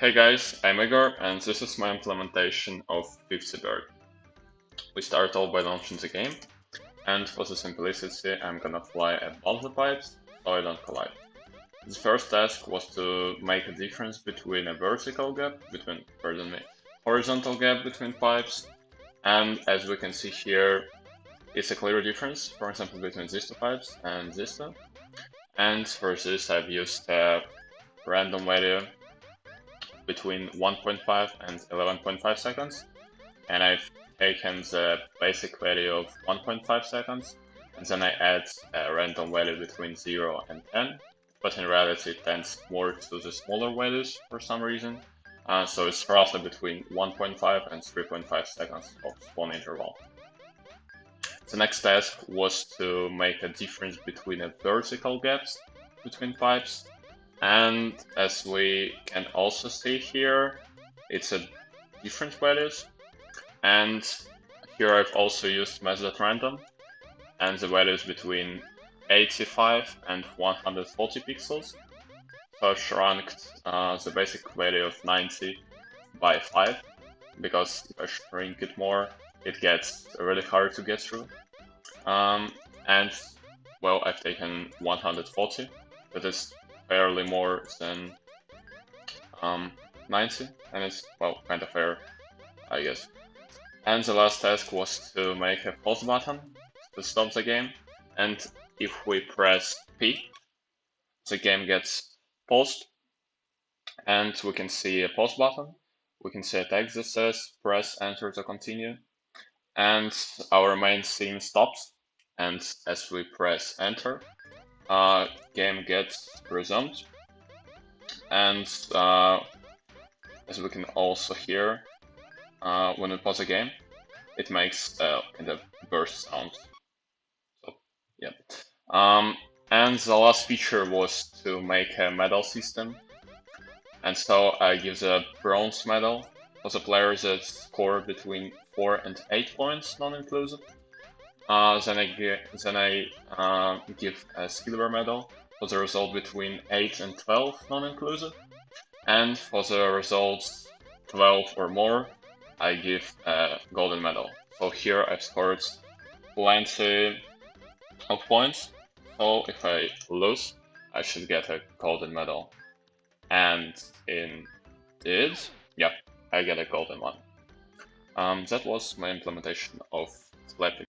Hey guys, I'm Igor and this is my implementation of 50g. We start all by launching the game, and for the simplicity I'm gonna fly above the pipes so I don't collide. The first task was to make a difference between a horizontal gap between pipes, and as we can see here, it's a clear difference, for example between these two pipes and these two. And for this I've used a random value between 1.5 and 11.5 seconds, and I've taken the basic value of 1.5 seconds, and then I add a random value between 0 and 10, but in reality it tends more to the smaller values for some reason, so it's roughly between 1.5 and 3.5 seconds of spawn interval. The next task was to make a difference between the vertical gaps between pipes, and as we can also see here, it's a different values. And here I've also used mesh.random, and the values between 85 and 140 pixels. So I've shrunked the basic value of 90 by 5, because if I shrink it more, it gets really hard to get through. And well, I've taken 140, that is fairly more than 90, and it's, well, kind of fair, I guess. And the last task was to make a pause button to stop the game, and if we press P, the game gets paused, and we can see a pause button, we can see a text that says press enter to continue, and our main scene stops, and as we press enter, game gets resumed, and as we can also hear, when we pause the game, it makes kind of burst sound. So yeah. And the last feature was to make a medal system, and so I give the bronze medal for the players that score between 4 and 8 points, non-inclusive. Then I give a silver medal for the result between 8 and 12, non-inclusive. And for the results 12 or more, I give a golden medal. So here I've scored plenty of points, so if I lose, I should get a golden medal. And indeed, yeah, I get a golden one. That was my implementation of Splat